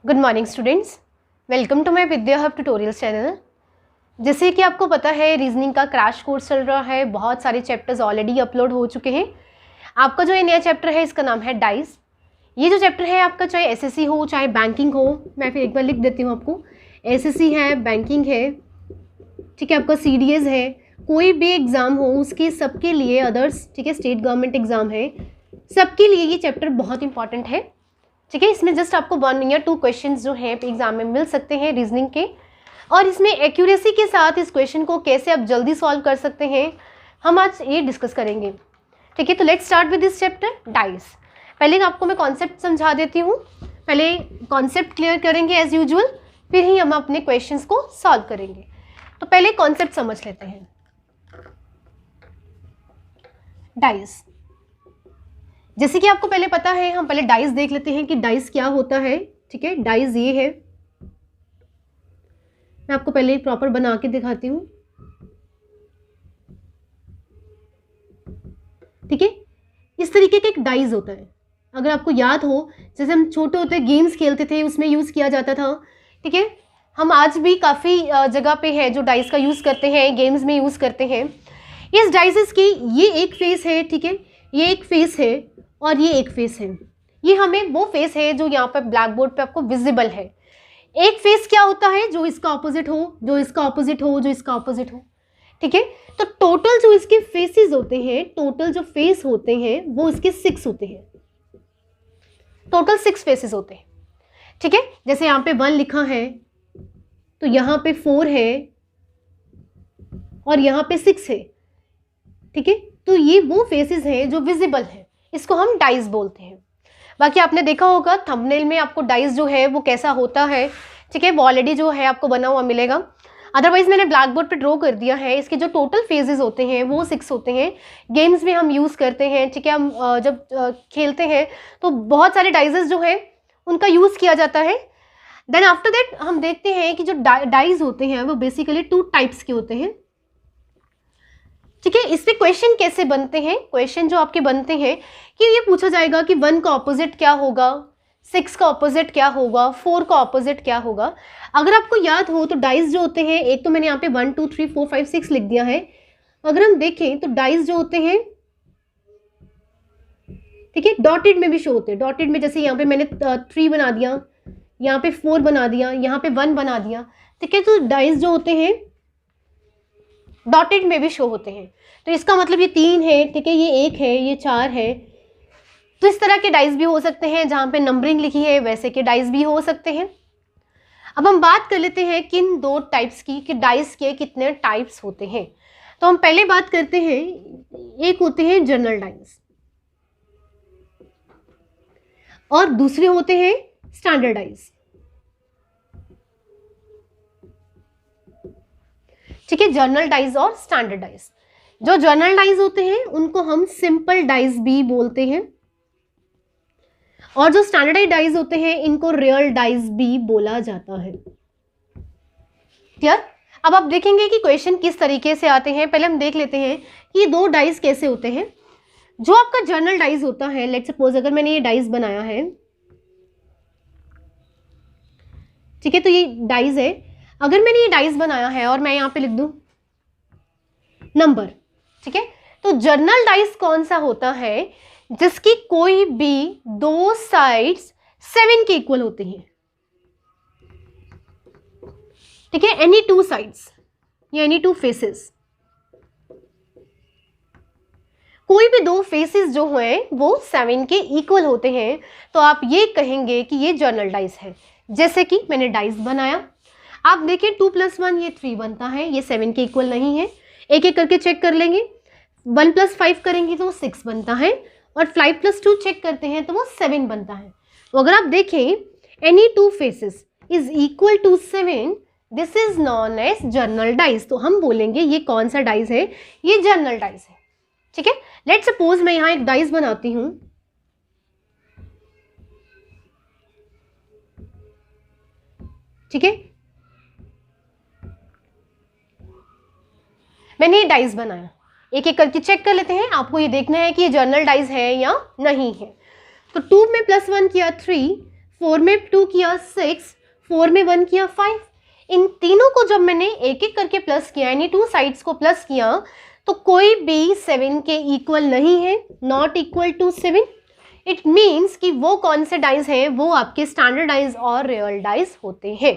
Good morning students, welcome to my Vidya Hub tutorials channel. जैसे कि आपको पता है रीजनिंग का क्रैश कोर्स चल रहा है, बहुत सारे चैप्टर्स ऑलरेडी अपलोड हो चुके हैं। आपका जो ये नया चैप्टर है इसका नाम है डाइस। ये जो चैप्टर है आपका चाहे एसएससी हो चाहे बैंकिंग हो, मैं फिर एक बार लिख देती हूँ आपको, एसएससी है, बैंकिंग है, ठीक है, आपका सीडीएस है, कोई भी एग्ज़ाम हो उसके सबके लिए, अदर्स, ठीक है, स्टेट गवर्नमेंट एग्ज़ाम है, सबके लिए ये चैप्टर बहुत इंपॉर्टेंट है। ठीक है, इसमें जस्ट आपको 1 या 2 क्वेश्चंस जो हैं एग्जाम में मिल सकते हैं रीजनिंग के, और इसमें एक्यूरेसी के साथ इस क्वेश्चन को कैसे आप जल्दी सॉल्व कर सकते हैं हम आज ये डिस्कस करेंगे। ठीक है, तो let's start with this chapter dice. पहले आपको मैं कॉन्सेप्ट समझा देती हूँ, पहले कॉन्सेप्ट क्लियर करेंगे एज यूजुअल, फिर ही हम अपने क्वेश्चंस को सॉल्व करेंगे। तो पहले कॉन्सेप्ट समझ लेते हैं। डाइस, जैसे कि आपको पहले पता है, हम पहले डाइस देख लेते हैं कि डाइस क्या होता है। ठीक है, डाइस ये है, मैं आपको पहले प्रॉपर बना के दिखाती हूँ। ठीक है, इस तरीके का एक डाइस होता है। अगर आपको याद हो, जैसे हम छोटे होते गेम्स खेलते थे उसमें यूज़ किया जाता था। ठीक है, हम आज भी काफ़ी जगह पे है जो डाइस का यूज़ करते हैं, गेम्स में यूज़ करते हैं। इस डाइसेस की ये एक फेस है, ठीक है, ये एक फेस है और ये एक फेस है। ये हमें वो फेस है जो यहाँ पर ब्लैक बोर्ड पे आपको विजिबल है। एक फेस क्या होता है, जो इसका ऑपोजिट हो, जो इसका ऑपोजिट हो, जो इसका ऑपोजिट हो। ठीक है, तो टोटल जो इसके फेसेस होते हैं, टोटल जो फेस होते हैं वो इसके 6 होते हैं। टोटल 6 फेसेस होते हैं। ठीक है, जैसे यहाँ पे 1 लिखा है तो यहाँ पे 4 है और यहाँ पे 6 है। ठीक है, तो ये वो फेसेस हैं जो विजिबल है, इसको हम डाइस बोलते हैं। बाकी आपने देखा होगा थंबनेल में आपको डाइस जो है वो कैसा होता है। ठीक है, वो ऑलरेडी जो है आपको बना हुआ मिलेगा, अदरवाइज मैंने ब्लैक बोर्ड पे ड्रॉ कर दिया है। इसके जो टोटल फेजेस होते हैं वो 6 होते हैं। गेम्स में हम यूज़ करते हैं। ठीक है, हम जब खेलते हैं तो बहुत सारे डाइसेस जो है उनका यूज़ किया जाता है। देन आफ्टर दैट हम देखते हैं कि जो डाइस होते हैं वो बेसिकली 2 टाइप्स के होते हैं। ठीक है, इस पे क्वेश्चन कैसे बनते हैं, क्वेश्चन जो आपके बनते हैं कि ये पूछा जाएगा कि 1 का ऑपोजिट क्या होगा, 6 का ऑपोजिट क्या होगा, 4 का ऑपोजिट क्या होगा। अगर आपको याद हो तो डाइस जो होते हैं, एक तो मैंने यहाँ पे 1 2 3 4 5 6 लिख दिया है। अगर हम देखें तो डाइस जो होते हैं, ठीक है, डॉटेड में भी शो होते हैं। डॉटेड में जैसे यहाँ पे मैंने 3 बना दिया, यहाँ पे 4 बना दिया, यहाँ पे 1 बना दिया। ठीक है, तो डाइस जो होते हैं डॉटेड में भी शो होते हैं। तो इसका मतलब ये 3 है, ठीक है, ये 1 है, ये 4 है। तो इस तरह के डाइस भी हो सकते हैं, जहाँ पे नंबरिंग लिखी है वैसे के डाइस भी हो सकते हैं। अब हम बात कर लेते हैं किन 2 टाइप्स की, कि डाइस के कितने टाइप्स होते हैं। तो हम पहले बात करते हैं, एक होते हैं जनरल डाइस और दूसरे होते हैं स्टैंडर्ड डाइस। ठीक है, जर्नल डाइस और स्टैंडर्ड डाइस। जो जर्नल डाइस होते हैं उनको हम सिंपल डाइस भी बोलते हैं, और जो स्टैंडर्ड डाइस होते हैं इनको रियल डाइस भी बोला जाता है। क्लियर? अब आप देखेंगे कि क्वेश्चन किस तरीके से आते हैं। पहले हम देख लेते हैं कि ये 2 डाइस कैसे होते हैं। जो आपका जर्नल डाइस होता है, लेट्स सपोज अगर मैंने ये डाइस बनाया है, ठीक है, तो ये डाइस है। अगर मैंने ये डाइस बनाया है और मैं यहाँ पे लिख दूं नंबर, ठीक है, तो जर्नल डाइस कौन सा होता है, जिसकी कोई भी 2 साइड्स 7 के इक्वल होते हैं। ठीक है, एनी 2 साइड्स या एनी 2 फेसेस, कोई भी 2 फेसेस जो हैं वो 7 के इक्वल होते हैं, तो आप ये कहेंगे कि ये जर्नल डाइस है। जैसे कि मैंने डाइस बनाया, आप देखें 2 + 1 ये 3 बनता है, ये 7 के इक्वल नहीं है। एक एक करके चेक कर लेंगे। 1 + 5 करेंगे तो वो 6 बनता है, और 5 + 2 चेक करते हैं तो वो 7 बनता है। तो अगर आप देखें any 2 faces is equal to 7, this is known as general dice. तो हम बोलेंगे ये कौन सा डाइस है, ये जर्नल डाइस है। ठीक है, लेट्स सपोज मैं यहाँ एक डाइस बनाती हूँ। ठीक है, मैंने ये डाइस बनाया, एक एक करके चेक कर लेते हैं। आपको ये देखना है कि ये जर्नल डाइस है या नहीं है। तो 2 में +1 किया 3, 4 में 2 किया 6, 4 में 1 किया 5। इन तीनों को जब मैंने एक एक करके प्लस किया, यानी 2 साइड्स को प्लस किया, तो कोई भी 7 के इक्वल नहीं है, not equal to 7। It means कि वो कौन से डाइज हैं, वो आपके स्टैंडर्ड डाइज और रियल डाइज होते हैं।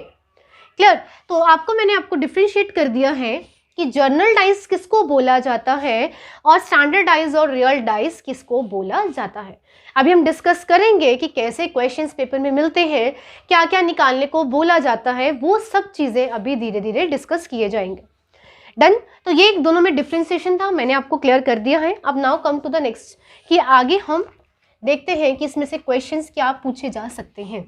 क्लियर? तो मैंने आपको डिफ्रेंशिएट कर दिया है कि जर्नल डाइज किसको बोला जाता है और स्टैंडर्ड डाइज और रियल डाइज किसको बोला जाता है। अभी हम डिस्कस करेंगे कि कैसे क्वेश्चंस पेपर में मिलते हैं, क्या क्या निकालने को बोला जाता है, वो सब चीज़ें अभी धीरे धीरे डिस्कस किए जाएंगे। डन? तो ये दोनों में डिफ्रेंसिएशन था, मैंने आपको क्लियर कर दिया है। अब now come to the next कि आगे हम देखते हैं कि इसमें से क्वेश्चंस क्या पूछे जा सकते हैं।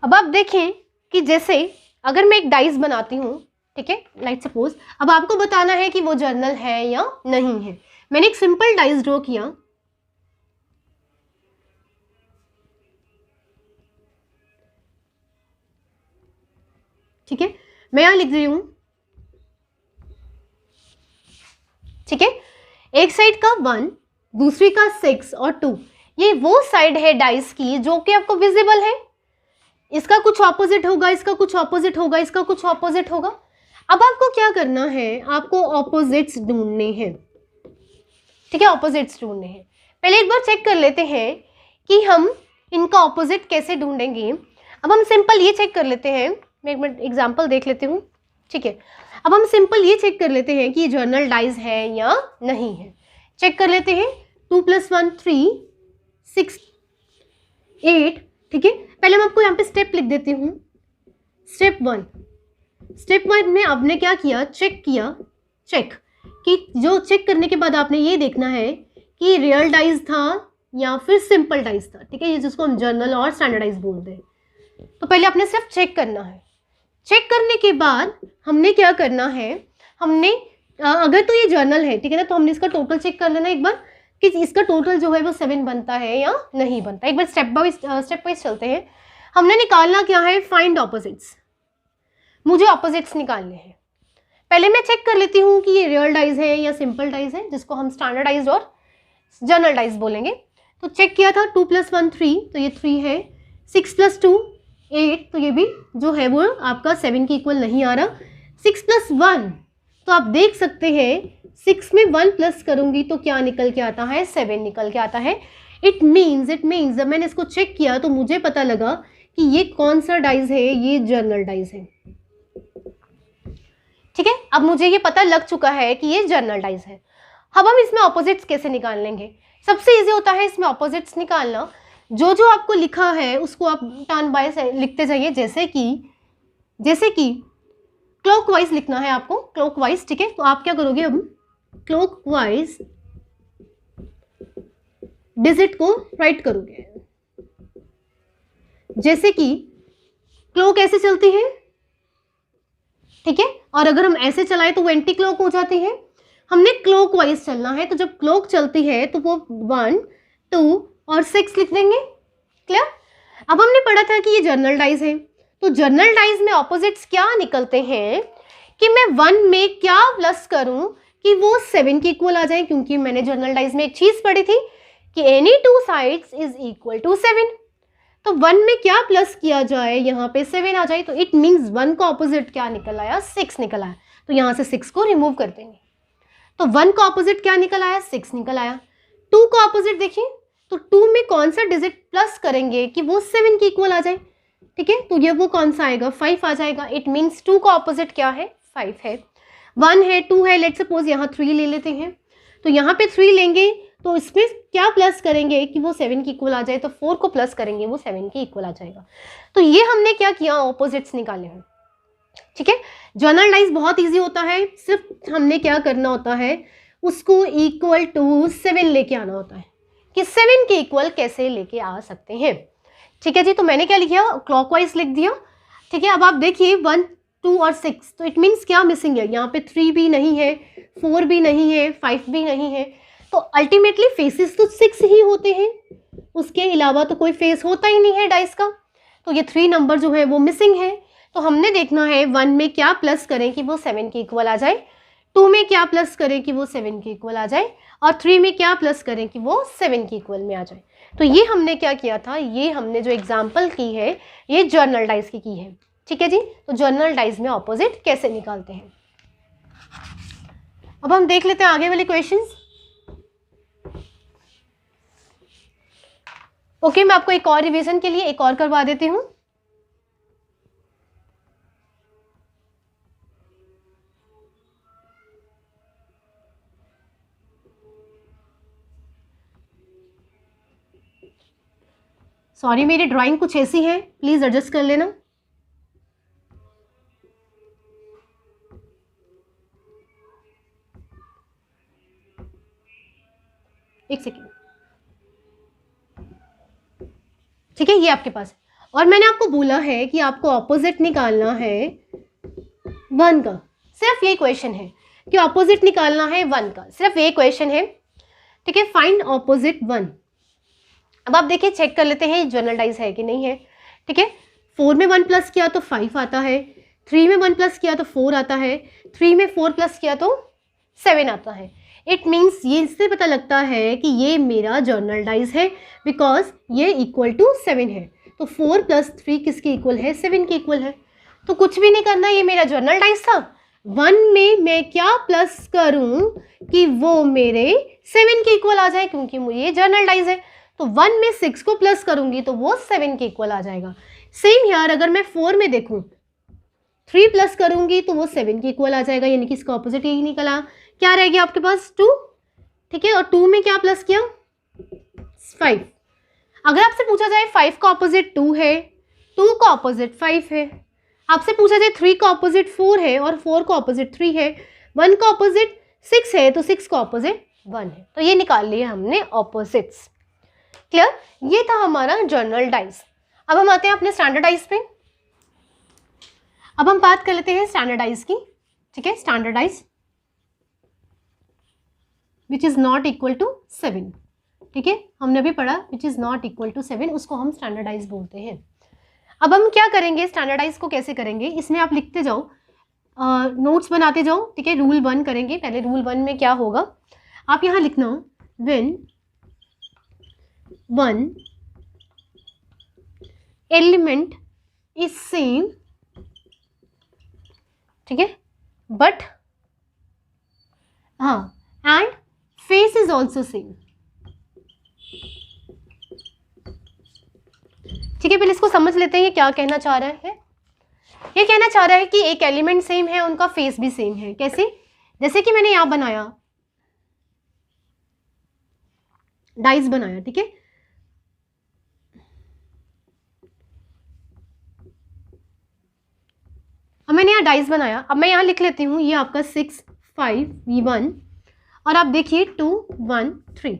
अब आप देखें कि जैसे अगर मैं एक डाइस बनाती हूँ, ठीक है, लाइक सपोज, अब आपको बताना है कि वो जर्नल है या नहीं है। मैंने एक सिंपल डाइस ड्रॉ किया, ठीक है, मैं यहां लिख रही हूं, ठीक है, एक साइड का 1, दूसरी का 6 और 2, ये वो साइड है डाइस की जो कि आपको विजिबल है। इसका कुछ ऑपोजिट होगा, इसका कुछ ऑपोजिट होगा, इसका कुछ ऑपोजिट होगा। अब आपको क्या करना है, आपको ऑपोजिट्स ढूंढने हैं, ठीक है, ऑपोजिट्स ढूंढने हैं। पहले एक बार चेक कर लेते हैं कि हम इनका ऑपोजिट कैसे ढूंढेंगे। अब हम सिंपल ये चेक कर लेते हैं, मैं एक मिनट एग्जाम्पल देख लेती हूँ, ठीक है। अब हम सिंपल ये चेक कर लेते हैं कि ये जर्नल डाइज है या नहीं है। चेक कर लेते हैं, 2 + 1 3, 6 8, ठीक है। पहले मैं आपको यहाँ पे स्टेप लिख देती हूँ। स्टेप 1, स्टेप 1 में आपने क्या किया, चेक किया, चेक कि जो चेक करने के बाद आपने ये देखना है कि रियल डाइज था या फिर सिंपल डाइज था, ठीक है, ये जिसको हम जर्नल और स्टैंडर्डाइज बोलते हैं। तो पहले आपने सिर्फ चेक करना है। चेक करने के बाद हमने क्या करना है, हमने अगर तो ये जर्नल है, ठीक है ना, तो हमने इसका टोटल चेक कर लेना एक बार कि इसका टोटल जो है वो 7 बनता है या नहीं बनता। एक बार स्टेप वाइज चलते हैं। हमने निकालना क्या है, फाइंड ऑपोजिट्स। मुझे ऑपोजिट्स निकालने हैं। पहले मैं चेक कर लेती हूँ कि ये रियल डाइज है या सिंपल डाइज है, जिसको हम स्टैंडर्डाइज और जर्नल डाइज बोलेंगे। तो चेक किया था, 2 + 1 3, तो ये 3 है, 6 + 2 8, तो ये भी जो है वो आपका 7 के इक्वल नहीं आ रहा। 6 + 1, तो आप देख सकते हैं 6 में 1 प्लस करूंगी तो क्या निकल के आता है, 7 निकल के आता है। इट मीन्स जब मैंने इसको चेक किया तो मुझे पता लगा कि ये कौन सा डाइज है, ये जर्नल डाइज है, ठीक है। अब मुझे ये पता लग चुका है कि ये जर्नल डाइज है। अब हम इसमें ऑपोजिट्स कैसे निकाल लेंगे। सबसे इजी होता है इसमें ऑपोजिट्स निकालना। जो जो आपको लिखा है उसको आप टर्न बाय लिखते जाइए, जैसे कि क्लॉकवाइज लिखना है आपको, क्लॉकवाइज, ठीक है। तो आप क्या करोगे, अब क्लॉकवाइज डिजिट को राइट करोगे, जैसे कि क्लॉक ऐसे चलती है, ठीक है, और अगर हम ऐसे चलाएं तो वो एंटी क्लॉक हो जाती है। हमने क्लॉकवाइज चलना है, तो जब क्लॉक चलती है तो वो 1 2 और 6 लिख देंगे। क्लियर? अब हमने पढ़ा था कि ये जर्नल डाइज है, तो जर्नल डाइज में ऑपोजिट्स क्या निकलते हैं कि मैं 1 में क्या प्लस करूं कि वो 7 के इक्वल आ जाए, क्योंकि मैंने जर्नल डाइज में एक चीज पढ़ी थी कि any 2 sides is equal to 7। तो 1 में क्या प्लस किया जाए, यहाँ पे 7 आ जाए, तो इट मीन्स 1 का ऑपोजिट क्या निकल आया, 6 निकल आया। तो यहाँ से 6 को रिमूव कर देंगे, तो 1 का ऑपोजिट क्या निकल आया, 6 निकल आया। 2 का ऑपोजिट देखिए, तो 2 में कौन सा डिजिट प्लस करेंगे कि वो 7 के इक्वल आ जाए, ठीक है, तो ये वो कौन सा आएगा, 5 आ जाएगा। इट मीन्स 2 का ऑपोजिट क्या है, 5 है। 1 है, 2 है, लेट्स सपोज यहाँ 3 ले लेते हैं, तो यहाँ पे 3 लेंगे तो इसमें क्या प्लस करेंगे कि वो 7 के इक्वल आ जाए, तो 4 को प्लस करेंगे वो 7 के इक्वल आ जाएगा। तो ये हमने क्या किया, ऑपोजिट्स निकाले हैं, ठीक है। जर्नल डाइज बहुत ईजी होता है, सिर्फ हमने क्या करना होता है, उसको इक्वल टू 7 लेके आना होता है कि 7 के इक्वल कैसे लेके आ सकते हैं, ठीक है जी। तो मैंने क्या लिखा, क्लॉकवाइज लिख दिया, ठीक है। अब आप देखिए 1 2 और 6, तो इट मीन्स क्या मिसिंग है, यहाँ पे 3 भी नहीं है, 4 भी नहीं है, 5 भी नहीं है, तो अल्टीमेटली फेसेस तो 6 ही होते हैं, उसके अलावा तो कोई फेस होता ही नहीं है डाइस का। तो ये 3 नंबर जो है वो मिसिंग है। तो हमने देखना है 1 में क्या प्लस करें कि वो 7 के इक्वल आ जाए। 2 में क्या प्लस करें कि वो 7 के इक्वल आ जाए, और 3 में क्या प्लस करें कि वो 7 के इक्वल में आ जाए। तो ये हमने क्या किया था, ये हमने जो एग्जाम्पल की है ये जर्नल डाइज की है। ठीक है जी, तो जर्नल डाइज में ऑपोजिट कैसे निकालते हैं। अब हम देख लेते हैं आगे वाले क्वेश्चंस। ओके, मैं आपको एक और रिवीजन के लिए एक और करवा देती हूँ। सॉरी, मेरी ड्राइंग कुछ ऐसी है, प्लीज एडजस्ट कर लेना। एक सेकेंड। ठीक है, ये आपके पास है, और मैंने आपको बोला है कि आपको ऑपोजिट निकालना है 1 का। सिर्फ ये क्वेश्चन है कि ऑपोजिट निकालना है 1 का, सिर्फ ये क्वेश्चन है। ठीक है, फाइंड ऑपोजिट 1। अब आप देखिए, चेक कर लेते हैं जर्नल डाइज है कि नहीं है। ठीक है, 4 में 1 प्लस किया तो 5 आता है, 3 में 1 प्लस किया तो 4 आता है, 3 में 4 प्लस किया तो 7 आता है। इट मीन्स ये इससे पता लगता है कि ये मेरा जर्नल डाइज है, बिकॉज ये इक्वल टू 7 है। तो 4 + 3 किसके इक्वल है, 7 के इक्वल है। तो कुछ भी नहीं करना, ये मेरा जर्नल डाइज था। 1 में मैं क्या प्लस करूं कि वो मेरे 7 के इक्वल आ जाए, क्योंकि मुझे ये जर्नल डाइज है। तो 1 में 6 को प्लस करूंगी तो वो 7 के इक्वल आ जाएगा। सेम हियर, अगर मैं 4 में देखूं 3 प्लस करूंगी तो वो 7 के इक्वल आ जाएगा, यानी कि इसका ऑपोजिट यही निकला। क्या रह गया आपके पास, 2। ठीक है, और 2 में क्या प्लस किया, 5। अगर आपसे पूछा जाए 5 का ऑपोजिट 2 है, 2 का ऑपोजिट 5 है, आपसे पूछा जाए 3 का ऑपोजिट 4 है और 4 का ऑपोजिट 3 है, 1 का ऑपोजिट 6 है तो 6 का ऑपोजिट 1 है। तो ये निकाल लिए हमने ऑपोजिट्स। क्लियर, ये था हमारा जर्नल डाइज। अब हम आते हैं अपने स्टैंडर्डाइज पे। अब हम बात कर लेते हैं स्टैंडर्डाइज की। ठीक है, standard dice which is not equal to 7। ठीक है, हमने अभी पढ़ा which is not equal to 7, उसको हम स्टैंडर्डाइज बोलते हैं। अब हम क्या करेंगे, स्टैंडर्डाइज को कैसे करेंगे, इसमें आप लिखते जाओ, नोट्स बनाते जाओ। ठीक है, रूल 1 करेंगे पहले। रूल 1 में क्या होगा, आप यहाँ लिखना व्हेन 1 एलिमेंट इज सेम, ठीक है, बट हाँ and face is also same. ठीक है, पहले इसको समझ लेते हैं ये क्या कहना चाह रहा है। ये कहना चाह रहा है कि एक एलिमेंट सेम है, उनका फेस भी सेम है। कैसे, जैसे कि मैंने यहां बनाया, डाइस बनाया। ठीक है, अब मैंने यहाँ डाइस बनाया। अब मैं यहाँ लिख लेती हूँ, ये आपका 6 5 V1, और आप देखिए 2 1 3।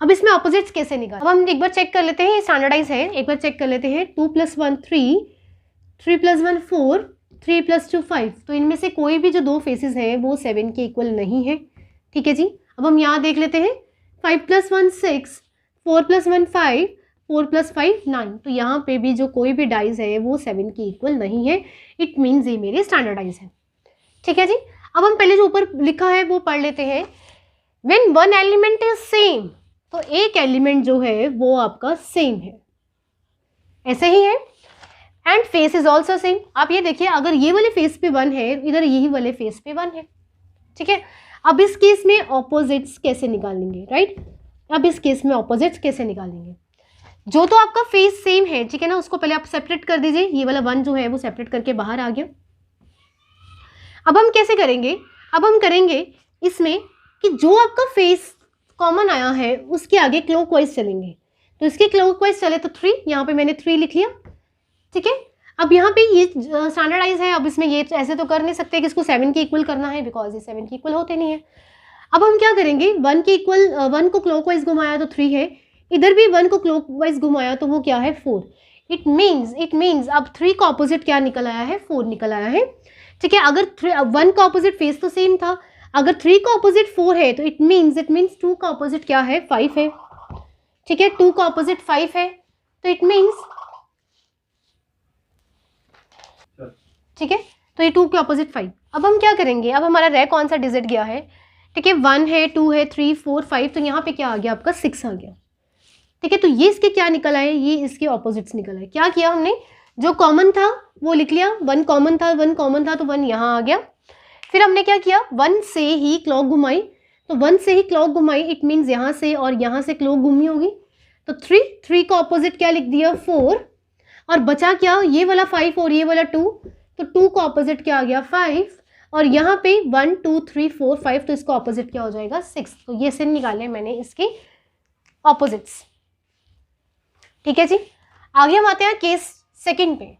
अब इसमें ऑपोजिट्स कैसे निकाल, अब हम एक बार चेक कर लेते हैं, ये स्टैंडर्डाइज है, एक बार चेक कर लेते हैं। 2 + 1 3, 3 + 1 4, 3 + 2 5। तो इनमें से कोई भी जो 2 फेसेस हैं वो 7 के इक्वल नहीं है। ठीक है जी, अब हम यहाँ देख लेते हैं, 5 + 1 6, 4 + 1 5, 4 + 5 9। तो यहाँ पे भी जो कोई भी डाइज है वो 7 के इक्वल नहीं है। इट मीन्स ये मेरे स्टैंडर्डाइज है। ठीक है जी, अब हम पहले जो ऊपर लिखा है वो पढ़ लेते हैं। व्हेन 1 एलिमेंट इज सेम, तो एक एलिमेंट जो है वो आपका सेम है, ऐसे ही है। And face is also same. आप ये देखिए, अगर ये वाले फेस पे 1 है, इधर यही वाले फेस पे 1 है। ठीक है, अब इस केस में ऑपोजिट्स कैसे निकालेंगे, राइट। अब इस केस में ऑपोजिट्स कैसे निकालेंगे, जो तो आपका फेस सेम है, ठीक है ना, उसको पहले आप सेपरेट कर दीजिए। ये वाला 1 जो है वो सेपरेट करके बाहर आ गया। अब हम कैसे करेंगे, अब हम करेंगे इसमें कि जो आपका फेस कॉमन आया है उसके आगे क्लॉकवाइज चलेंगे। तो इसके क्लॉकवाइज चले तो 3, यहाँ पे मैंने 3 लिख लिया। ठीक है, अब यहाँ पे ये स्टैंडर्डाइज है। अब इसमें ये ऐसे तो कर नहीं सकते कि इसको 7 के इक्वल करना है, बिकॉज ये 7 के इक्वल होते नहीं है। अब हम क्या करेंगे, 1 के इक्वल, 1 को क्लॉकवाइज घुमाया तो 3 है, इधर भी 1 को क्लॉकवाइज घुमाया तो वो क्या है, 4। इट मीन्स अब 3 का ऑपोजिट क्या निकल आया है, 4 निकल आया है। ठीक है, अगर 1 का ऑपोजिट फेस तो सेम था, अगर 3 का ऑपोजिट 4 है तो इट मीन्स 2 का ऑपोजिट क्या है, 5 है। ठीक है, 2 का ऑपोजिट 5 है, तो इट मीन्स, ठीक है, तो ये 2 के ऑपोजिट 5। अब हम क्या करेंगे, अब हमारा रह कौन सा डिजिट गया है, ठीक है, 1 है, 2 है, 3, 4, 5, तो यहाँ पे क्या आ गया आपका 6 आ गया, ठीक है। तो ये इसके क्या निकल आए, ये इसके ऑपोजिट्स निकल आए। क्या किया हमने, जो कॉमन था वो लिख लिया, 1 कॉमन था, 1 कॉमन था तो 1 यहाँ आ गया। फिर हमने क्या किया, 1 से ही क्लॉक घुमाई, तो 1 से ही क्लॉक घुमाई, इट मीन्स यहाँ से और यहाँ से क्लॉक घूमी होगी, तो 3 का ऑपोजिट क्या लिख दिया 4, और बचा क्या, ये वाला 5 और ये वाला 2, तो 2 का ऑपोजिट क्या आ गया 5, और यहाँ पे 1 2 3 4 5, तो इसका ऑपोजिट क्या हो जाएगा 6। तो ये से निकाले मैंने इसके ऑपोजिट्स, ठीक है जी। आगे हम आते हैं केस सेकंड पे।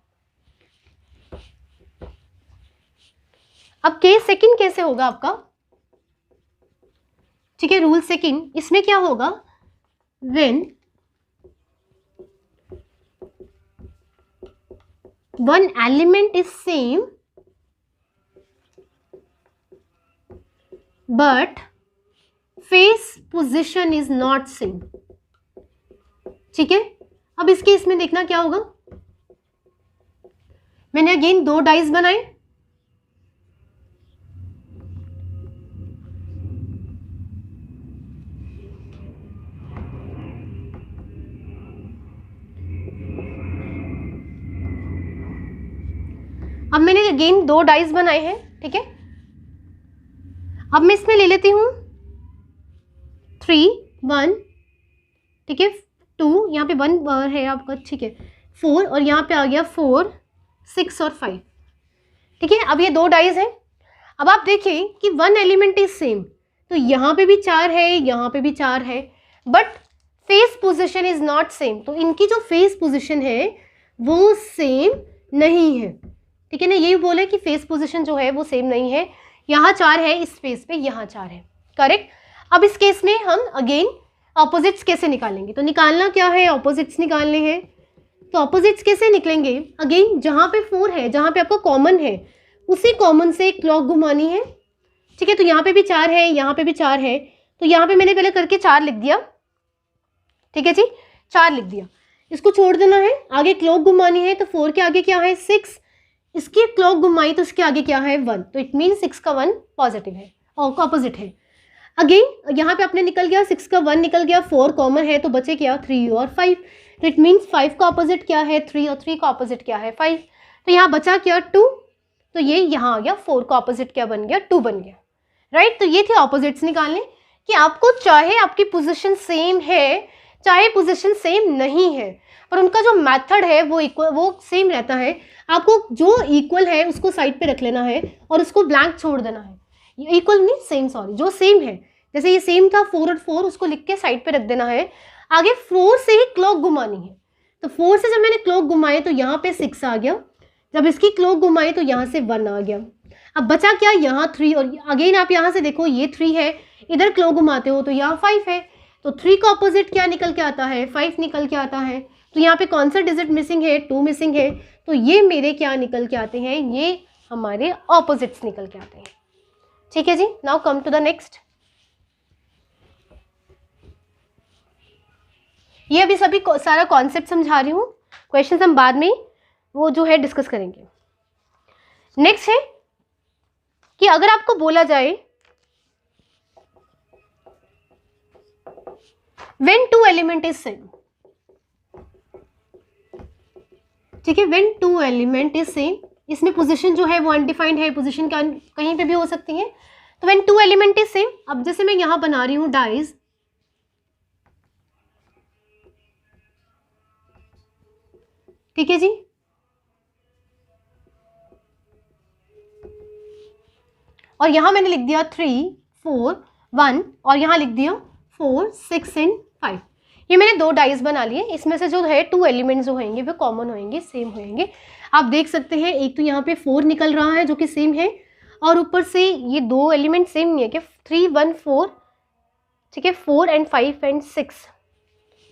अब केस सेकंड कैसे होगा आपका, ठीक है, रूल सेकंड, इसमें क्या होगा, when one element is same but phase position is not same, ठीक है। अब इसके इसमें देखना क्या होगा, मैंने अगेन 2 डाइस बनाए, अब मैंने अगेन 2 डाइस बनाए हैं, ठीक है। अब मैं इसमें ले लेती हूँ 3 1, ठीक है, 2, यहाँ पे 1 है आपका, ठीक है, 4, और यहाँ पे आ गया 4 6 और 5, ठीक है। अब ये 2 डाइस हैं। अब आप देखिए कि 1 एलिमेंट इज सेम, तो यहाँ पे भी 4 है, यहाँ पे भी 4 है, but face position is not same, तो इनकी जो फेस पोजिशन है वो सेम नहीं है, ठीक है ना। यही बोले कि फेस पोजीशन जो है वो सेम नहीं है, यहाँ 4 है इस फेस पे, यहाँ 4 है, करेक्ट। अब इस केस में हम अगेन ऑपोजिट्स कैसे निकालेंगे, तो निकालना क्या है, ऑपोजिट्स निकालने हैं। तो ऑपोजिट्स कैसे निकलेंगे, अगेन जहाँ पे 4 है, जहाँ पे आपको कॉमन है, उसी कॉमन से क्लॉक घुमानी है, ठीक है। तो यहाँ पे भी 4 है, यहाँ पे भी 4 है, तो यहाँ पे मैंने पहले करके 4 लिख दिया, ठीक है जी, 4 लिख दिया, इसको छोड़ देना है। आगे क्लॉक घुमानी है, तो 4 के आगे क्या है 6, इसकी क्लॉक घुमाई तो इसके आगे क्या है 1, तो इट मीन 6 का 1 पॉजिटिव है और ऑपोजिट है। अगेन यहाँ पे अपने निकल गया 6 का 1 निकल गया, 4 कॉमन है तो बचे क्या 3 और 5, तो इट मीन्स 5 का ऑपोजिट क्या है 3 और 3 का ऑपोजिट क्या है 5, तो यहाँ बचा क्या 2, तो ये यहाँ आ गया, 4 का ऑपोजिट क्या बन गया 2 बन गया, राइट। तो ये थे ऑपोजिट्स निकालने, कि आपको चाहे आपकी पोजिशन सेम है चाहे पोजिशन सेम नहीं है, पर उनका जो मेथड है वो इक्वल, वो सेम रहता है। आपको जो इक्वल है उसको साइड पे रख लेना है और उसको ब्लैंक छोड़ देना है। इक्वल नहीं सेम, सॉरी, जो सेम है, जैसे ये सेम था 4 और 4, उसको लिख के साइड पे रख देना है। आगे 4 से ही क्लॉक घुमानी है, तो 4 से जब मैंने क्लॉक घुमाए तो यहाँ पे 6 आ गया, जब इसकी क्लॉक घुमाई तो यहाँ से 1 आ गया। अब बचा क्या, यहाँ 3, और अगेन आप यहाँ से देखो ये 3 है, इधर क्लॉक घुमाते हो तो यहाँ 5 है, तो 3 का ऑपोजिट क्या निकल के आता है 5 निकल के आता है। तो यहाँ पे कौन सा डिजिट मिसिंग है 2 मिसिंग है, तो ये मेरे क्या निकल के आते हैं, ये हमारे ऑपोजिट्स निकल के आते हैं, ठीक है जी। Now come to the next. ये अभी सभी सारा कॉन्सेप्ट समझा रही हूँ, क्वेश्चन हम बाद में वो जो है डिस्कस करेंगे। नेक्स्ट है कि अगर आपको बोला जाए when 2 element is same, ठीक है, when 2 element is same, इसमें पोजीशन जो है वो अनडिफाइंड है, पोजीशन कहीं पे भी हो सकती है। तो when 2 element is same, अब जैसे मैं यहां बना रही हूं डाइज, ठीक है जी, और यहां मैंने लिख दिया 3 4 1, और यहां लिख दिया 4 6 एंड 5। ये मैंने 2 डाइस बना लिए, इसमें से जो है 2 एलिमेंट्स जो होंगे वो कॉमन होंगे, सेम होंगे। आप देख सकते हैं एक तो यहाँ पे 4 निकल रहा है जो कि सेम है, और ऊपर से ये 2 एलिमेंट सेम नहीं है कि 3 1 4, ठीक है, 4 एंड 5 एंड 6।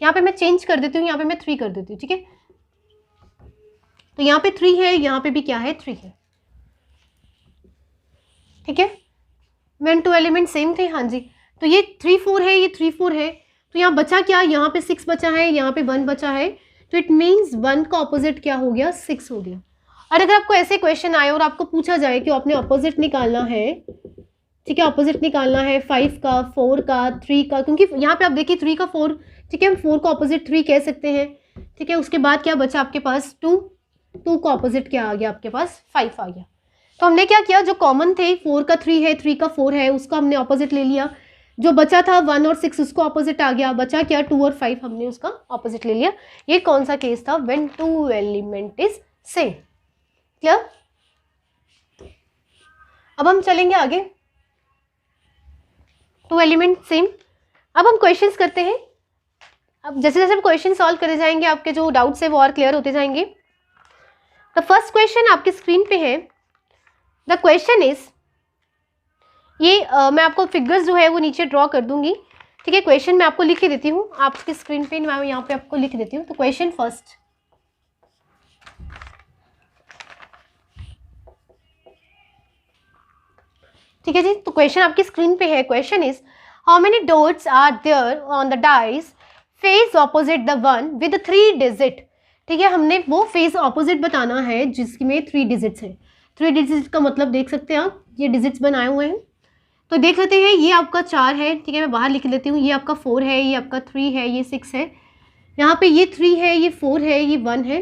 यहाँ पे मैं चेंज कर देती हूँ, यहाँ पे मैं 3 कर देती हूँ, ठीक है। तो यहाँ पे 3 है, यहाँ पे भी क्या है 3 है, ठीक है। when 2 एलिमेंट सेम थे, हाँ जी, तो ये 3 4 है, ये 3 4 है, तो यहाँ बचा क्या, यहाँ पे 6 बचा है, यहाँ पे 1 बचा है, तो इट मीन्स 1 का ऑपोजिट क्या हो गया 6 हो गया। और अगर आपको ऐसे क्वेश्चन आए और आपको पूछा जाए कि आपने ऑपोजिट निकालना है, ठीक है, ऑपोजिट निकालना है 5 का, 4 का, 3 का, क्योंकि यहाँ पे आप देखिए 3 का 4, ठीक है, हम 4 को ऑपोजिट 3 कह सकते हैं, ठीक है। उसके बाद क्या बचा आपके पास 2, 2 को ऑपोजिट क्या आ गया आपके पास 5 आ गया। तो हमने क्या किया, जो कॉमन थे 4 का 3 है, 3 का 4 है, उसका हमने ऑपोजिट ले लिया। जो बचा था 1 और 6 उसको ऑपोजिट आ गया, बचा क्या 2 और 5 हमने उसका ऑपोजिट ले लिया। ये कौन सा केस था, when 2 element is same. Clear. अब हम चलेंगे आगे, 2 एलिमेंट सेम। अब हम क्वेश्चंस करते हैं। अब जैसे जैसे हम क्वेश्चन सॉल्व करे जाएंगे आपके जो डाउट्स है वो और क्लियर होते जाएंगे। द फर्स्ट क्वेश्चन आपकी स्क्रीन पे है। द क्वेश्चन इज, ये मैं आपको फिगर्स जो है वो नीचे ड्रॉ कर दूंगी, ठीक है। क्वेश्चन मैं आपको लिख के देती हूँ, आपकी स्क्रीन पे मैं यहाँ पे आपको लिख देती हूँ। तो क्वेश्चन फर्स्ट, ठीक है जी। तो क्वेश्चन आपकी स्क्रीन पे है। Question is, how many dots are there on the dice face opposite the one with 3 digit, ठीक है। हमने वो फेस ऑपोजिट बताना है जिसमें 3 डिजिट्स है। 3 डिजिट का मतलब देख सकते हैं आप, ये डिजिट्स बनाए हुए हैं। तो देख लेते हैं, ये आपका 4 है, ठीक है, मैं बाहर लिख लेती हूँ। ये आपका 4 है, ये आपका 3 है, ये 6 है, यहाँ पे ये 3 है, ये 4 है, ये 1 है,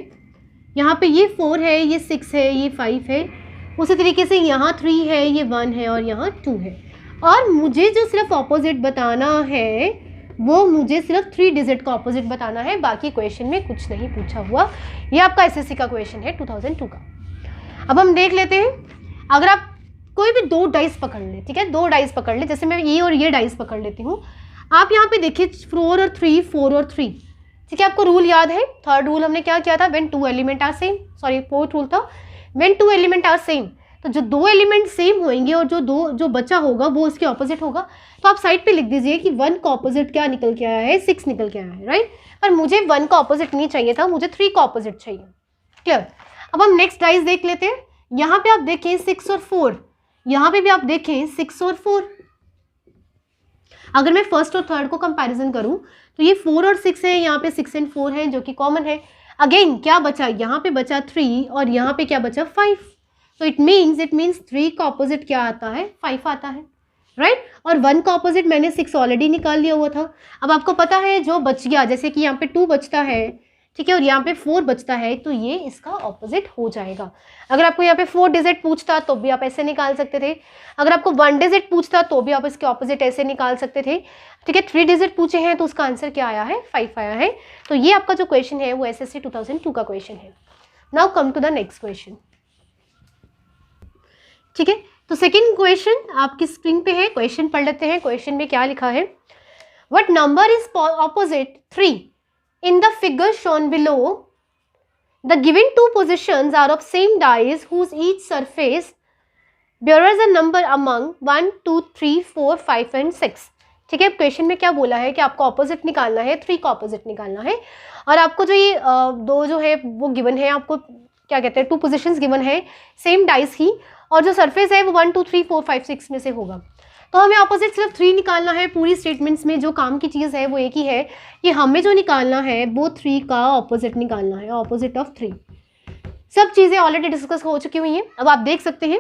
यहाँ पे ये 4 है, ये 6 है, ये 5 है। उसी तरीके से यहाँ 3 है, ये 1 है और यहाँ 2 है। और मुझे जो सिर्फ ऑपोजिट बताना है वो मुझे सिर्फ 3 डिजिट का ऑपोजिट बताना है, बाकी क्वेश्चन में कुछ नहीं पूछा हुआ। ये आपका एसएससी का क्वेश्चन है 2002 का। अब हम देख लेते हैं, अगर आप कोई भी 2 डाइस पकड़ ले, ठीक है, 2 डाइस पकड़ ले, जैसे मैं ये और ये डाइस पकड़ लेती हूँ। आप यहाँ पे देखिए 4 और 3, 4 और 3, ठीक है। आपको रूल याद है, थर्ड रूल हमने क्या किया था, when 2 element are same, sorry fourth rule था व्हेन 2 एलिमेंट आर सेम। तो जो 2 एलिमेंट सेम होंगे और जो बचा होगा वो उसके ऑपोजिट होगा। तो आप साइड पे लिख दीजिए कि 1 का ऑपोजिट क्या निकल के आया है, 6 निकल के आया है, राइट। पर मुझे 1 का ऑपोजिट नहीं चाहिए था, मुझे 3 का ऑपोजिट चाहिए। क्लियर। अब हम नेक्स्ट डाइस देख लेते हैं। यहाँ पे आप देखें 6 और 4, यहाँ पे भी आप देखें 6 और 4। अगर मैं फर्स्ट और थर्ड को कंपैरिजन करूं तो ये 4 और 6 है, यहाँ पे 6 एंड 4 है जो कि कॉमन है। अगेन क्या बचा, यहाँ पे बचा 3 और यहाँ पे क्या बचा 5। तो इट मीन्स 3 का ऑपोजिट क्या आता है, 5 आता है, राइट। और 1 का ऑपोजिट मैंने 6 ऑलरेडी निकाल लिया हुआ था। अब आपको पता है जो बच गया, जैसे कि यहाँ पे 2 बचता है, ठीक है, और यहाँ पे 4 बचता है, तो ये इसका ऑपोजिट हो जाएगा। अगर आपको यहाँ पे 4 डिजिट पूछता तो भी आप ऐसे निकाल सकते थे। अगर आपको 1 डिजिट पूछता तो भी आप इसके ऑपोजिट ऐसे निकाल सकते थे, ठीक है। 3 डिजिट पूछे हैं तो उसका आंसर क्या आया है, 5 आया है। तो ये आपका जो क्वेश्चन है वो एसएससी 2002 का क्वेश्चन है। Now come to the next question, ठीक है। तो सेकेंड क्वेश्चन आपकी स्क्रीन पे है, क्वेश्चन पढ़ लेते हैं। क्वेश्चन में क्या लिखा है, what number is opposite 3 in the figure shown below? The given 2 positions are of same dice whose each surface bears a number among 1, 2, 3, 4, 5 and 6। ठीक है, क्वेश्चन में क्या बोला है कि आपको ऑपोजिट निकालना है, 3 का ऑपोजिट निकालना है। और आपको जो ये 2 जो है वो गिवन है, आपको क्या कहते हैं 2 पोजिशंस गिवन है सेम डाइस की, और जो सरफेस है वो 1, 2, 3, 4, 5, 6 में से होगा। तो हमें ऑपोजिट सिर्फ 3 निकालना है। पूरी स्टेटमेंट्स में जो काम की चीज़ है वो एक ही है कि हमें जो निकालना है वो 3 का ऑपोजिट निकालना है, ऑपोजिट ऑफ 3। सब चीज़ें ऑलरेडी डिस्कस हो चुकी हुई हैं। अब आप देख सकते हैं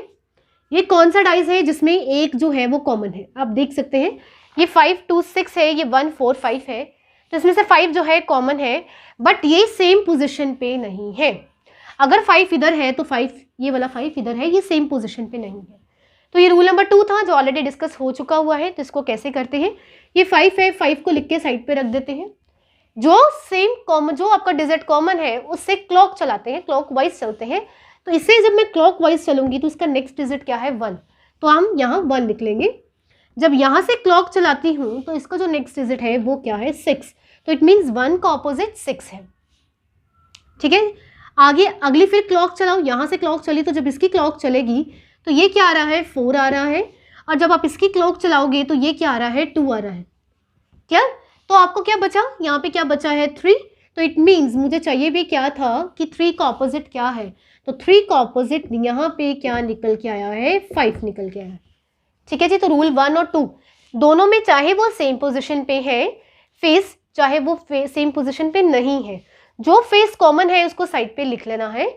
ये कौन सा डाइस है जिसमें एक जो है वो कॉमन है। आप देख सकते हैं ये 5, 2, 6 है, ये 1, 4, 5 है, तो इसमें से 5 जो है कॉमन है, बट ये सेम पोजिशन पे नहीं है। अगर 5 इधर है तो 5, ये वाला 5 इधर है, ये सेम पोजिशन पे नहीं है। तो ये रूल नंबर 2 था जो ऑलरेडी डिस्कस हो चुका हुआ है। तो इसको कैसे करते हैं, ये 5 है, 5 को लिख के साइड पे रख देते हैं। जो सेम कॉमन, जो आपका डिजिट कॉमन है उससे क्लॉक चलाते हैं, क्लॉक वाइज चलते हैं। तो इससे जब मैं क्लॉक वाइज चलूंगी तो इसका नेक्स्ट डिजिट क्या है 1, तो हम यहाँ 1 लिख लेंगे। जब यहाँ से क्लॉक चलाती हूँ तो इसका जो नेक्स्ट डिजिट है वो क्या है 6। तो इट मीन्स 1 का ऑपोजिट 6 है, ठीक है। आगे अगली फिर क्लॉक चलाओ, यहाँ से क्लॉक चली तो जब इसकी क्लॉक चलेगी तो ये क्या आ रहा है 4 आ रहा है, और जब आप इसकी क्लॉक चलाओगे तो ये क्या आ रहा है 2 आ रहा है। क्लियर। तो आपको क्या बचा, यहाँ पे क्या बचा है 3। तो इट मीन्स मुझे चाहिए भी क्या था कि 3 का ऑपोजिट क्या है, तो 3 का ऑपोजिट यहाँ पे क्या निकल के आया है 5 निकल के आया है, ठीक है जी। तो रूल 1 और 2 दोनों में चाहे वो सेम पोजिशन पे है फेस, चाहे वो सेम पोजिशन पे नहीं है, जो फेस कॉमन है उसको साइड पे लिख लेना है,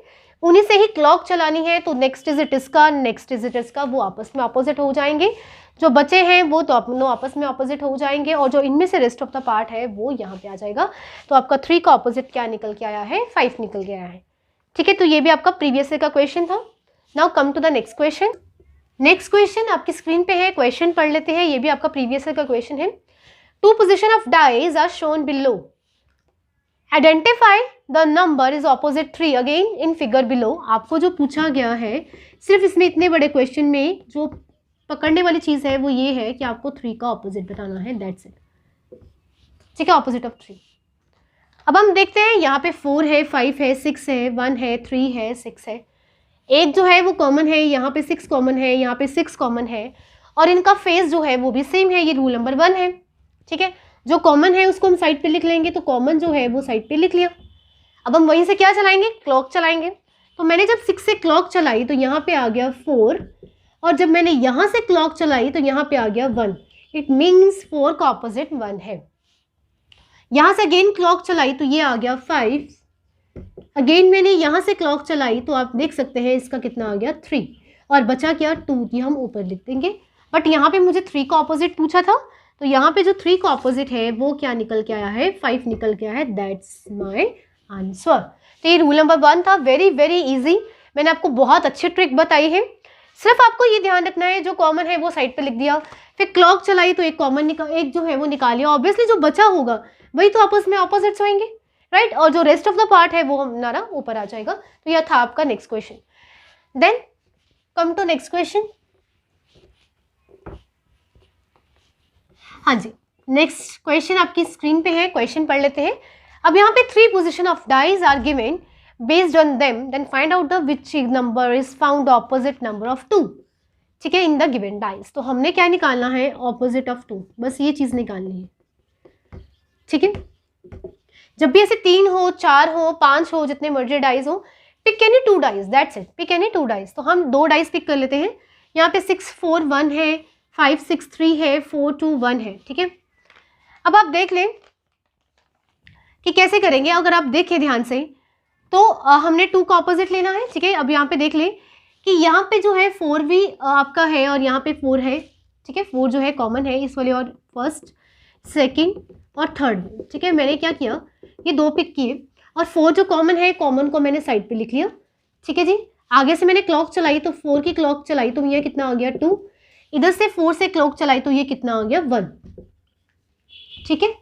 उन्हीं से ही क्लॉक चलानी है, तो नेक्स्ट डिजिट इसका, नेक्स्ट डिजिट इसका, वो आपस में ऑपोजिट हो जाएंगे। जो बचे हैं वो तो दोनों आपस में ऑपोजिट हो जाएंगे, और जो इनमें से रेस्ट ऑफ द पार्ट है वो यहाँ पे आ जाएगा। तो आपका 3 का ऑपोजिट क्या निकल के आया है, 5 निकल के आया है। ठीक है, तो ये भी आपका प्रीवियस ईयर का क्वेश्चन था। Now come to the next question. Next question आपकी स्क्रीन पे है, क्वेश्चन पढ़ लेते हैं। ये भी आपका प्रीवियस ईयर का क्वेश्चन है। 2 position of dice are shown below, identify the number is opposite 3 again in figure below. आपको जो पूछा गया है, सिर्फ इसमें इतने बड़े क्वेश्चन में जो पकड़ने वाली चीज है वो ये है कि आपको 3 का ऑपोजिट बताना है, दैट्स इट। ठीक है, ऑपोजिट ऑफ 3। अब हम देखते हैं, यहाँ पे 4 है, 5 है, 6 है, 1 है, 3 है, 6 है। एक जो है वो कॉमन है, यहाँ पे 6 कॉमन है, यहाँ पे 6 कॉमन है, और इनका फेस जो है वो भी सेम है। ये रूल नंबर 1 है। ठीक है, जो कॉमन है उसको हम साइड पे लिख लेंगे, तो कॉमन जो है वो साइड पे लिख लिया। अब हम वहीं से क्या चलाएंगे, क्लॉक चलाएंगे। तो मैंने जब 6 से क्लॉक चलाई तो यहाँ पे आ गया 4, और जब मैंने यहाँ से क्लॉक चलाई तो यहाँ पे आ गया 1। इट मीन्स 4 का ऑपोजिट 1 है। यहाँ से अगेन क्लॉक चलाई तो ये आ गया 5। अगेन मैंने यहाँ से क्लॉक चलाई तो आप देख सकते हैं इसका कितना आ गया 3, और बचा क्या 2, ये हम ऊपर लिख देंगे। बट यहाँ पे मुझे 3 का ऑपोजिट पूछा था, तो यहाँ पे जो 3 का ऑपोजिट है वो क्या निकल के आया है, 5 निकल के आया है। That's my answer. तो ये रूल नंबर 1 था, वेरी वेरी इजी। मैंने आपको बहुत अच्छी ट्रिक बताई है। सिर्फ आपको ये ध्यान रखना है, जो कॉमन है वो साइड पे लिख दिया, फिर क्लॉक चलाई तो एक कॉमन एक जो है वो निकाल लिया। ऑब्वियसली जो बचा होगा वही तो आपस में ऑपोजिट्स होंगे, राइट, और जो रेस्ट ऑफ द पार्ट है वो हमारा ऊपर आ जाएगा। तो यह था आपका next question. Then come to next question. हाँ जी, नेक्स्ट क्वेश्चन आपकी स्क्रीन पे है, क्वेश्चन पढ़ लेते हैं। अब यहाँ पे 3 position of dice are given, based on them then find out the which number is found opposite number of 2। ठीक है, इन द गिवन डाइज। तो हमने क्या निकालना है, ऑपोजिट ऑफ 2, बस ये चीज निकालनी है। ठीक है, जब भी ऐसे 3 हो, 4 हो, 5 हो, जितने मर्जी डाइज हो, pick any 2 dice, that's it, pick any 2 dice. तो हम 2 डाइज पिक कर लेते हैं। यहाँ पे 6 4 1 है, 5 6 3 है, 4 2 1 है। ठीक है, अब आप देख लें कि कैसे करेंगे। अगर आप देखें ध्यान से तो हमने 2 का ऑपोजिट लेना है। ठीक है, अब यहाँ पे देख लें कि यहाँ पे जो है 4 भी आपका है और यहाँ पे 4 है। ठीक है, 4 जो है कॉमन है इस वाले और फर्स्ट, सेकंड और थर्ड। ठीक है, मैंने क्या किया, ये 2 पिक किए, और 4 जो कॉमन है, कॉमन को मैंने साइड पे लिख लिया। ठीक है जी, आगे से मैंने क्लॉक चलाई तो 4 की क्लॉक चलाई तो ये कितना आ गया 2, इधर से 4 से क्लॉक चलाई तो ये कितना आ गया 1। ठीक है,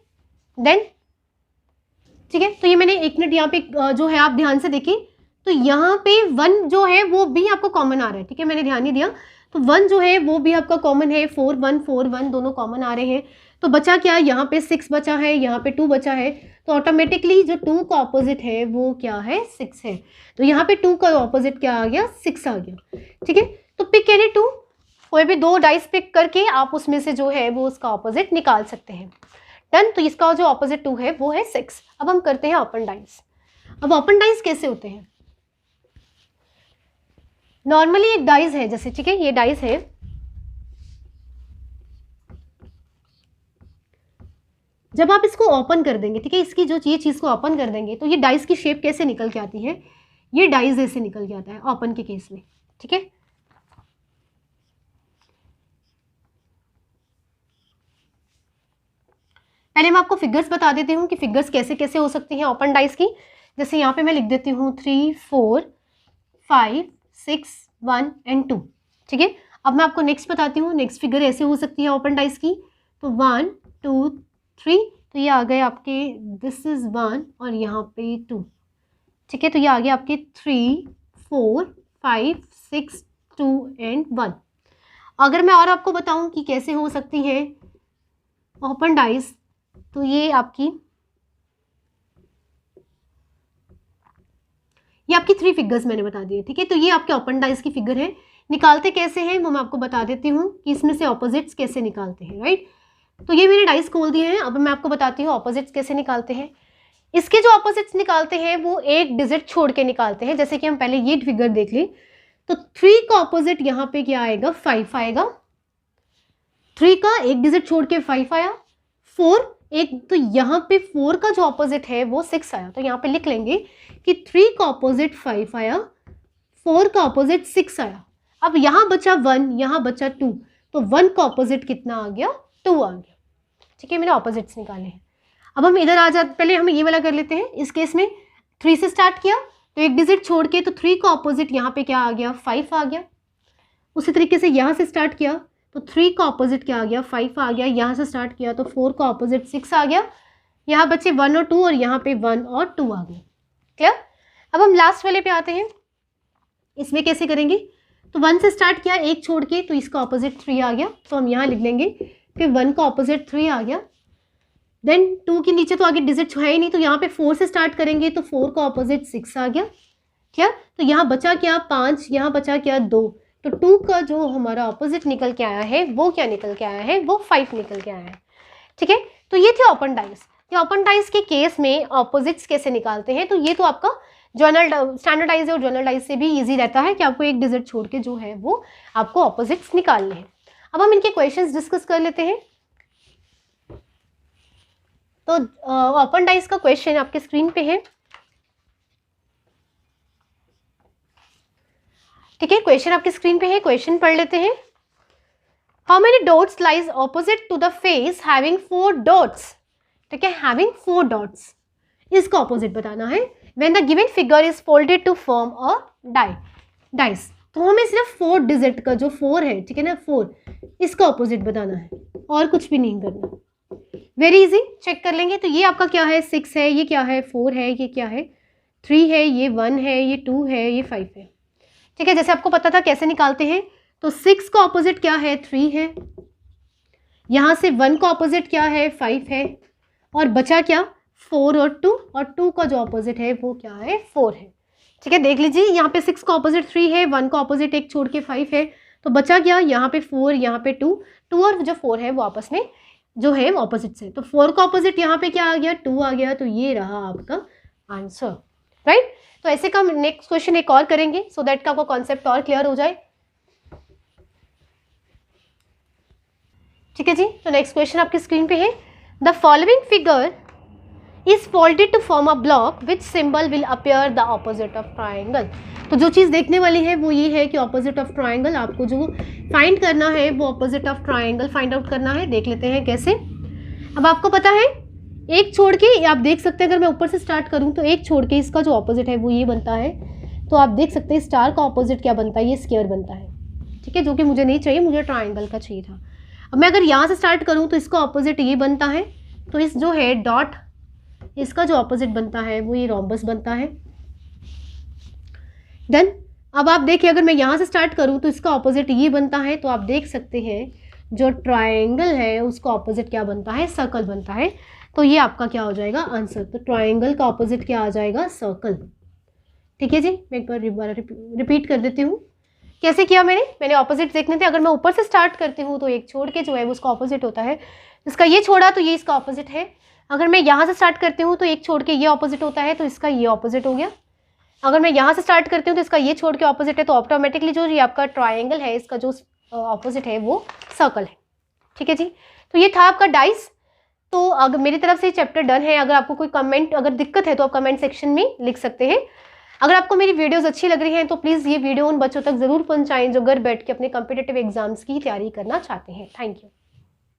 देन ठीक है, तो ये मैंने 1 मिनट यहाँ पे जो है आप ध्यान से देखिए, तो यहाँ पे 1 जो है वो भी आपको कॉमन आ रहा है। ठीक है, मैंने ध्यान नहीं दिया, तो 1 जो है वो भी आपका कॉमन है, 4 1 दोनों कॉमन आ रहे हैं। तो बचा क्या, यहाँ पे 6 बचा है, यहाँ पे 2 बचा है, तो ऑटोमेटिकली जो 2 का ऑपोजिट है वो क्या है, 6 है। तो यहाँ पे 2 का ऑपोजिट क्या आ गया, 6 आ गया। ठीक है, तो पिक एनी 2, कोई भी 2 डाइस पिक करके आप उसमें से जो है वो उसका ऑपोजिट निकाल सकते हैं। डन, तो इसका जो ऑपोजिट 2 है वो है 6। अब हम करते हैं ओपन डाइस। अब ओपन डाइस कैसे होते हैं, नॉर्मली एक डाइस है जैसे, ठीक है, ये डाइस है, जब आप इसको ओपन कर देंगे, ठीक है, इसकी जो ये चीज को ओपन कर देंगे तो ये डाइस की शेप कैसे निकल के आती है, ये डाइस ऐसे निकल के आता है ओपन के केस में। ठीक है, पहले मैं आपको फिगर्स बता देती हूँ कि फिगर्स कैसे कैसे हो सकती हैं ओपन डाइस की। जैसे यहाँ पे मैं लिख देती हूँ 3 4 5 6 1 एंड 2। ठीक है, अब मैं आपको नेक्स्ट बताती हूँ, नेक्स्ट फिगर ऐसे हो सकती है ओपन डाइस की। तो 1 2 3, तो ये आ गए आपके, दिस इज 1 और यहाँ पे 2। ठीक है, तो ये आ गया आपके 3 4 5 6 2 एंड 1। अगर मैं और आपको बताऊं कि कैसे हो सकती है ओपन डाइस, तो ये आपकी 3 फिगर्स मैंने बता दिए। ठीक है, तो ये आपके ओपन डाइस की फिगर है। निकालते कैसे हैं वो मैं आपको बता देती हूँ कि इसमें से ऑपोजिट्स कैसे निकालते हैं, राइट। तो ये मैंने डाइस खोल दिए हैं, अब मैं आपको बताती हूँ ऑपोजिट्स कैसे निकालते हैं। इसके जो ऑपोजिट्स निकालते हैं वो एक डिजिट छोड़ के निकालते हैं। जैसे कि हम पहले ये फिगर देख लें, तो 3 का ऑपोजिट यहाँ पे क्या आएगा, 5 आएगा। 3 का एक डिजिट छोड़ के 5 आया, 4 एक, तो यहाँ पे 4 का जो ऑपोजिट है वो 6 आया। तो यहाँ पे लिख लेंगे कि 3 का ऑपोजिट 5 आया, 4 का ऑपोजिट 6 आया। अब यहाँ बचा 1, यहाँ बचा 2, तो 1 का ऑपोजिट कितना आ गया? 2 आ गया। ठीक है, मैंने ऑपोजिट्स निकाले हैं। अब हम इधर आ जाते, पहले हम ये वाला कर लेते हैं। इस केस में 3 से स्टार्ट किया तो एक डिजिट छोड़ के, तो 3 का ऑपोजिट यहाँ पे क्या आ गया? 5 आ गया। उसी तरीके से यहाँ से स्टार्ट किया तो 3 का ऑपोजिट क्या आ गया? 5 आ गया। यहाँ से स्टार्ट किया तो 4 का ऑपोजिट 6 आ गया। यहाँ बचे 1 और 2 और यहाँ पे 1 और 2 आ गए। क्लियर? अब हम लास्ट वाले पे आते हैं। इसमें कैसे करेंगे? तो 1 से स्टार्ट किया, एक छोड़ के, तो इसका ऑपोजिट 3 आ गया, तो हम यहाँ लिख लेंगे कि 1 का ऑपोजिट 3 आ गया। देन 2 के नीचे तो आगे डिजिट है ही नहीं, तो यहाँ पे 4 से स्टार्ट करेंगे तो 4 का ऑपोजिट 6 आ गया। क्या? तो यहाँ बचा क्या? 5, यहाँ बचा क्या? 2। तो 2 का जो हमारा ऑपोजिट निकल के आया है वो क्या निकल के आया है? वो 5 निकल के आया है। ठीक है, तो ये थे ओपन डाइस। ये ओपन डाइस के केस में ऑपोजिट्स कैसे निकालते हैं, तो ये तो आपका जर्नल स्टैंडर्डाइज और जर्नल डाइस से भी इजी रहता है कि आपको एक डिजिट छोड़ के जो है वो आपको ऑपोजिट्स निकालने हैं। अब हम इनके क्वेश्चंस डिस्कस कर लेते हैं। तो ओपन डाइस का क्वेश्चन आपके स्क्रीन पे है। ठीक है, क्वेश्चन आपकी स्क्रीन पे है, क्वेश्चन पढ़ लेते हैं। How many dots lies opposite to the face having 4 dots? ठीक है, हैविंग 4 डॉट्स, इसका ऑपोजिट बताना है। When the given figure is folded to form a dice, तो हमें सिर्फ 4 डिजिट का जो 4 है, ठीक है ना, 4, इसका ऑपोजिट बताना है और कुछ भी नहीं करना। वेरी इजी, चेक कर लेंगे। तो ये आपका क्या है? 6 है, ये क्या है? 4 है, ये क्या है? 3 है, ये 1 है, ये 2 है, ये 5 है। ठीक है, जैसे आपको पता था कैसे निकालते हैं। तो 6 का ऑपोजिट क्या है? 3 है। यहाँ से 1 का ऑपोजिट क्या है? 5 है। और बचा क्या? 4 और 2, और 2 का जो ऑपोजिट है वो क्या है? 4 है। ठीक है, देख लीजिए, यहाँ पे 6 का ऑपोजिट 3 है, 1 का ऑपोजिट एक छोड़ के 5 है, तो बचा क्या? यहाँ पे 4, यहाँ पे 2 और जो 4 है वो आपस में जो है ऑपोजिट से, तो 4 का ऑपोजिट यहाँ पे क्या आ गया? 2 आ गया। तो ये रहा आपका आंसर, राइट। तो ऐसे का हम नेक्स्ट क्वेश्चन एक और करेंगे सो दैट का आपका कॉन्सेप्ट और क्लियर हो जाए। ठीक है जी, तो नेक्स्ट क्वेश्चन आपकी स्क्रीन पे है। The following figure is folded to form a block which symbol will appear the opposite of triangle. तो जो चीज़ देखने वाली है वो ये है कि ऑपोजिट ऑफ ट्राइंगल आपको जो फाइंड करना है वो opposite of triangle find out करना है। देख लेते हैं कैसे। अब आपको पता है एक छोड़ के, आप देख सकते हैं अगर मैं ऊपर से स्टार्ट करूं तो एक छोड़ के इसका जो ऑपोजिट है वो ये बनता है। तो आप देख सकते हैं स्टार का ऑपोजिट क्या बनता है? ये स्क्वायर बनता है। ठीक है, जो कि मुझे नहीं चाहिए, मुझे ट्राइंगल का चाहिए था। अब मैं अगर यहाँ से स्टार्ट करूँ तो इसका ऑपोजिट ये बनता है। तो इस जो है डॉट, इसका जो ऑपोजिट बनता है वो ये रोम्बस बनता है। डन। अब आप देखिए अगर मैं यहाँ से स्टार्ट करूँ तो इसका ऑपोजिट ये बनता है। तो आप देख सकते हैं जो ट्राइंगल है उसका ऑपोजिट क्या बनता है? सर्कल बनता है। तो ये आपका क्या हो जाएगा? आंसर। तो ट्राइंगल का ऑपोजिट क्या आ जाएगा? सर्कल। ठीक है जी, मैं एक बार रिपीट कर देती हूँ। कैसे किया मैंने ऑपोजिट देखने थे। अगर मैं ऊपर से स्टार्ट करती हूँ तो एक छोड़ के जो है वो उसका ऑपोजिट होता है। इसका ये छोड़ा तो ये इसका ऑपोजिट है। अगर मैं यहाँ से स्टार्ट करती हूँ तो एक छोड़ के ये ऑपोजिट होता है, तो इसका ये ऑपोजिट हो गया। अगर मैं यहाँ से स्टार्ट करती हूँ तो इसका ये छोड़ के ऑपोजिट है, तो ऑटोमेटिकली जो ये आपका ट्राइंगल है इसका जो ऑपोजिट है वो सर्कल है। ठीक है जी, तो ये था आपका डाइस। तो अगर मेरी तरफ से चैप्टर डन है। अगर आपको कोई कमेंट, अगर दिक्कत है तो आप कमेंट सेक्शन में लिख सकते हैं। अगर आपको मेरी वीडियोस अच्छी लग रही हैं तो प्लीज़ ये वीडियो उन बच्चों तक ज़रूर पहुंचाएं जो घर बैठ के अपने कॉम्पिटिटिव एग्जाम्स की तैयारी करना चाहते हैं। Thank you.